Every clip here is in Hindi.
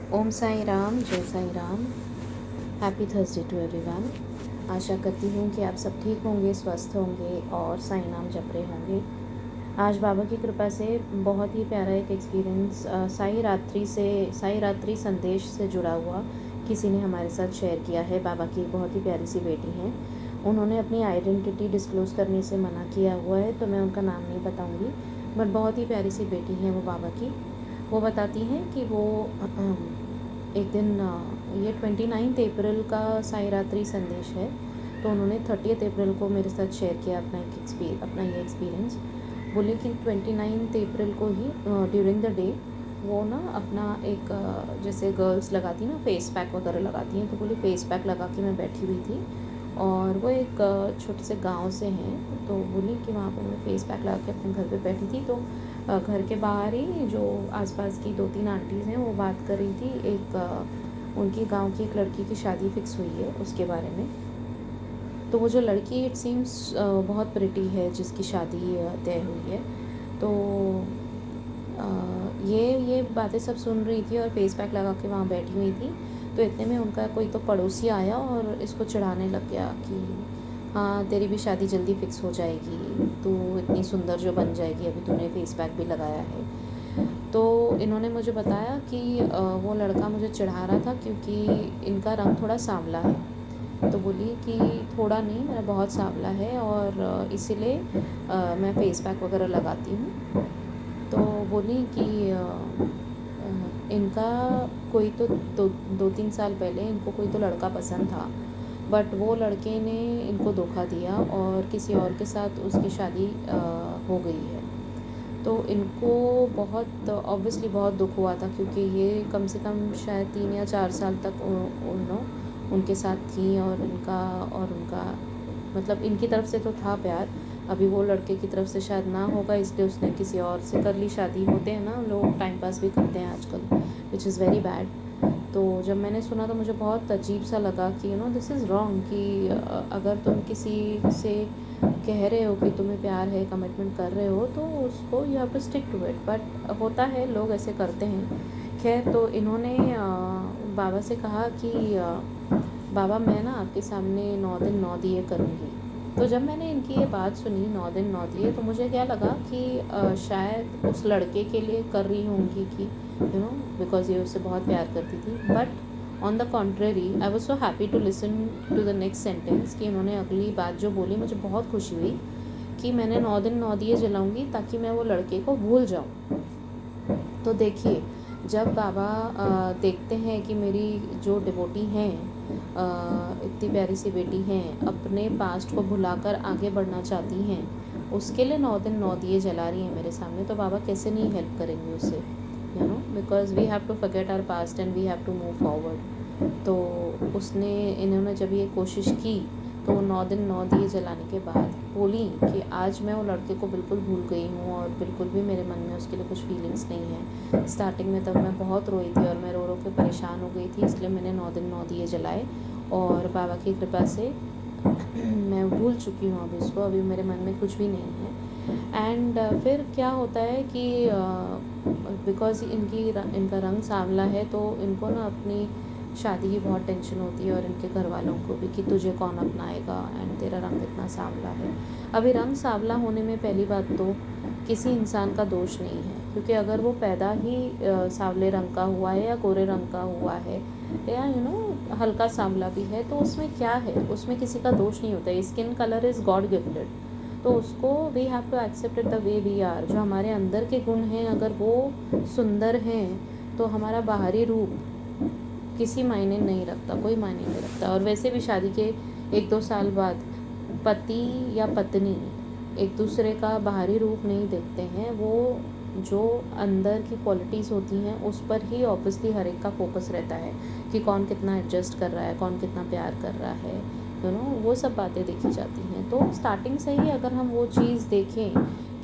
ओम साई राम, जय Sai Ram. Happy Thursday to everyone. आशा करती हूँ कि आप सब ठीक होंगे, स्वस्थ होंगे और साई नाम जप रहे होंगे। आज बाबा की कृपा से बहुत ही प्यारा एक एक्सपीरियंस साई रात्रि संदेश से जुड़ा हुआ किसी ने हमारे साथ शेयर किया है। बाबा की एक बहुत ही प्यारी सी बेटी हैं। उन्होंने अपनी आइडेंटिटी डिस्क्लोज़ करने से मना किया हुआ है, तो मैं उनका नाम नहीं बताऊँगी, बट बहुत ही प्यारी सी बेटी हैं वो बाबा की। वो बताती हैं कि वो एक दिन ये 29 अप्रैल का साई रात्रि संदेश है, तो उन्होंने 30 अप्रैल को मेरे साथ शेयर किया अपना ये एक्सपीरियंस। बोले कि 29 अप्रैल को ही ड्यूरिंग द डे वो ना अपना एक जैसे गर्ल्स लगाती ना फेस पैक वगैरह लगाती हैं, तो बोले फेस पैक लगा के मैं बैठी हुई थी और वो एक छोटे से गांव से हैं। तो बोली कि वहाँ पर मैं फेस पैक लगा के अपने घर पे बैठी थी, तो घर के बाहर ही जो आसपास की 2-3 आंटीज़ हैं वो बात कर रही थी। उनकी गांव की एक लड़की की शादी फिक्स हुई है उसके बारे में। तो वो जो लड़की इट सीम्स बहुत प्रिटी है जिसकी शादी तय हुई है। तो ये बातें सब सुन रही थी और फेस पैक लगा के वहाँ बैठी हुई थी। तो इतने में उनका कोई तो पड़ोसी आया और इसको चिढ़ाने लग गया कि हाँ, तेरी भी शादी जल्दी फिक्स हो जाएगी, तू इतनी सुंदर जो बन जाएगी, अभी तूने फेस पैक भी लगाया है। तो इन्होंने मुझे बताया कि वो लड़का मुझे चिढ़ा रहा था क्योंकि इनका रंग थोड़ा सांवला है। तो बोली कि थोड़ा नहीं, मेरा बहुत सांवला है और इसीलिए मैं फेस पैक वगैरह लगाती हूँ। तो बोली कि इनका कोई तो 2-3 साल पहले इनको कोई तो लड़का पसंद था, बट वो लड़के ने इनको धोखा दिया और किसी और के साथ उसकी शादी हो गई है। तो इनको बहुत ऑब्वियसली बहुत दुख हुआ था क्योंकि ये कम से कम शायद 3 या 4 साल तक उनके साथ थी और उनका मतलब इनकी तरफ से तो था प्यार। अभी वो लड़के की तरफ से शायद ना होगा, इसलिए उसने किसी और से कर ली शादी। होते हैं ना, लोग टाइम पास भी करते हैं आजकल, विच इज़ वेरी बैड। तो जब मैंने सुना तो मुझे बहुत अजीब सा लगा कि दिस इज़ रॉन्ग कि अगर तुम किसी से कह रहे हो कि तुम्हें प्यार है, कमिटमेंट कर रहे हो, तो उसको you have to stick to it. But होता है, लोग ऐसे करते हैं। खैर, तो इन्होंने बाबा से कहा कि बाबा मैं ना आपके सामने 9 दिन 9 दिए करूँगी। तो जब मैंने इनकी ये बात सुनी 9 दिन 9 दिए, तो मुझे क्या लगा कि शायद उस लड़के के लिए कर रही होंगी कि बिकॉज ये उससे बहुत प्यार करती थी। But on the contrary I was so happy to listen to the next sentence कि इन्होंने अगली बात जो बोली मुझे बहुत खुशी हुई कि मैंने 9 दिन 9 दिए जलाऊंगी ताकि मैं वो लड़के को भूल जाऊँ। तो देखिए, जब बाबा देखते हैं कि मेरी जो डिवोटी हैं, इतनी प्यारी सी बेटी हैं, अपने पास्ट को भुलाकर आगे बढ़ना चाहती हैं, उसके लिए 9 दिन 9 दिए जला रही हैं मेरे सामने, तो बाबा कैसे नहीं हेल्प करेंगे उसे, because we have to forget our past and we have to move forward. तो इन्होंने जब ये कोशिश की तो 9 दिन 9 दिए जलाने के बाद बोली कि आज मैं वो लड़के को बिल्कुल भूल गई हूँ और बिल्कुल भी मेरे मन में उसके लिए कुछ फीलिंग्स नहीं है। स्टार्टिंग में तब मैं बहुत रोई थी और मैं रो रो के परेशान हो गई थी, इसलिए मैंने 9 दिन 9 दिए जलाए और बाबा की कृपा से मैं भूल चुकी हूँ अभी उसको, अभी मेरे मन में कुछ भी नहीं है। एंड फिर क्या होता है कि बिकॉज इनका रंग सांवला है, तो इनको ना अपनी शादी की बहुत टेंशन होती है और इनके घर वालों को भी कि तुझे कौन अपनाएगा एंड तेरा रंग इतना सांवला है। अभी रंग सांवला होने में पहली बात तो किसी इंसान का दोष नहीं है, क्योंकि अगर वो पैदा ही सांवले रंग का हुआ है या गोरे रंग का हुआ है या हल्का सांवला भी है, तो उसमें क्या है, उसमें किसी का दोष नहीं होता है। Skin colour is God gifted, तो उसको we have to accept it the way we are. जो हमारे अंदर के गुण हैं, अगर वो सुंदर हैं, तो हमारा बाहरी रूप किसी मायने नहीं रखता, कोई मायने नहीं रखता। और वैसे भी शादी के 1-2 साल बाद पति या पत्नी एक दूसरे का बाहरी रूप नहीं देखते हैं, वो जो अंदर की क्वालिटीज़ होती हैं उस पर ही ऑब्वियसली हर एक का फोकस रहता है कि कौन कितना एडजस्ट कर रहा है, कौन कितना प्यार कर रहा है, वो सब बातें देखी जाती हैं। तो स्टार्टिंग से ही अगर हम वो चीज़ देखें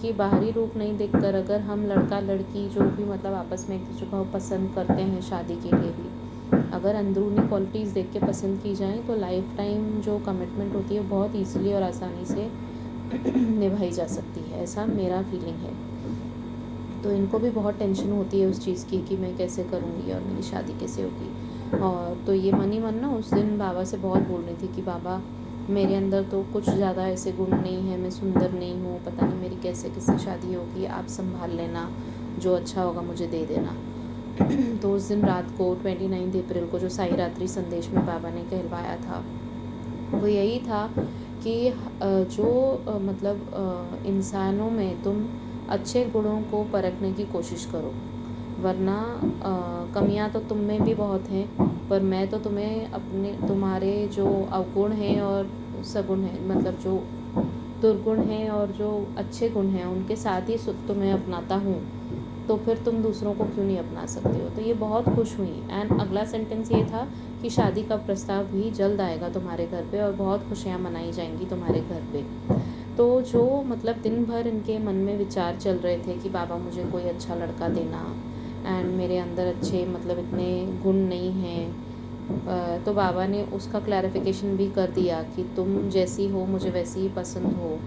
कि बाहरी रूप नहीं देखकर अगर हम लड़का लड़की जो भी मतलब आपस में एक दूसरे को पसंद करते हैं शादी के लिए भी, अगर अंदरूनी क्वालिटीज़ देख के पसंद की जाएँ, तो लाइफ टाइम जो कमिटमेंट होती है बहुत ईज़िली और आसानी से निभाई जा सकती है, ऐसा मेरा फीलिंग है। तो इनको भी बहुत टेंशन होती है उस चीज़ की कि मैं कैसे करूँगी और मेरी शादी कैसे होगी। और तो ये मन ही मन ना उस दिन बाबा से बहुत बोल रही थी कि बाबा मेरे अंदर तो कुछ ज़्यादा ऐसे गुण नहीं है, मैं सुंदर नहीं हूँ, पता नहीं मेरी कैसे किससे शादी होगी, आप संभाल लेना, जो अच्छा होगा मुझे दे देना। तो उस दिन रात को 29 अप्रैल को जो साई रात्रि संदेश में बाबा ने कहलवाया था वो यही था कि मतलब इंसानों में तुम अच्छे गुणों को परखने की कोशिश करो, वरना कमियां तो तुम में भी बहुत हैं, पर मैं तो तुम्हारे जो अवगुण हैं और सगुण हैं, मतलब जो दुर्गुण हैं और जो अच्छे गुण हैं उनके साथ ही तुम्हें अपनाता हूँ, तो फिर तुम दूसरों को क्यों नहीं अपना सकते हो। तो ये बहुत खुश हुई। एंड अगला सेंटेंस ये था कि शादी का प्रस्ताव भी जल्द आएगा तुम्हारे घर पे और बहुत खुशियाँ मनाई जाएंगी तुम्हारे घर पे। तो जो मतलब दिन भर इनके मन में विचार चल रहे थे कि बाबा मुझे कोई अच्छा लड़का देना, एंड मेरे अंदर अच्छे मतलब इतने गुण नहीं हैं, तो बाबा ने उसका क्लैरिफिकेशन भी कर दिया कि तुम जैसी हो मुझे वैसी ही पसंद हो,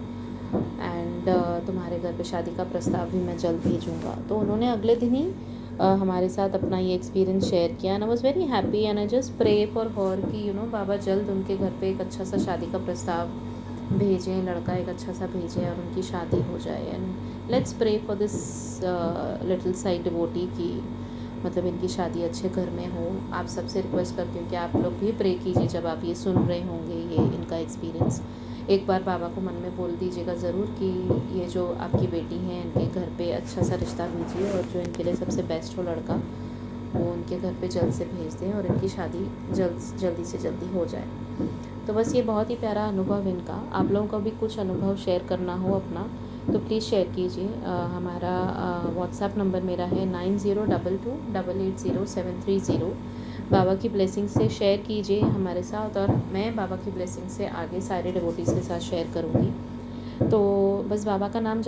एंड तुम्हारे घर पे शादी का प्रस्ताव भी मैं जल्द भेजूँगा। तो उन्होंने अगले दिन ही हमारे साथ अपना ये एक्सपीरियंस शेयर किया, and I was very happy and I just pray for her कि बाबा जल्द उनके घर पे एक अच्छा सा शादी का प्रस्ताव भेजें, लड़का एक अच्छा सा भेजें और उनकी शादी हो जाए। And let's pray for this little side devotee की मतलब इनकी शादी अच्छे घर में हो। आप सबसे रिक्वेस्ट करती हूँ कि आप लोग भी प्रे कीजिए जब आप ये सुन रहे होंगे ये इनका एक्सपीरियंस। एक बार बाबा को मन में बोल दीजिएगा ज़रूर कि ये जो आपकी बेटी हैं इनके घर पे अच्छा सा रिश्ता भेजिए और जो इनके लिए सबसे बेस्ट हो लड़का वो उनके घर पे जल्द से भेज दें और इनकी शादी जल्दी से जल्दी हो जाए। तो बस ये बहुत ही प्यारा अनुभव इनका। आप लोगों का भी कुछ अनुभव शेयर करना हो अपना तो प्लीज़ शेयर कीजिए। हमारा व्हाट्सएप नंबर मेरा है 9022280730। बाबा की ब्लेसिंग से शेयर कीजिए हमारे साथ और मैं बाबा की ब्लेसिंग से आगे सारे डिवोटीज़ के साथ शेयर करूँगी। तो बस बाबा का नाम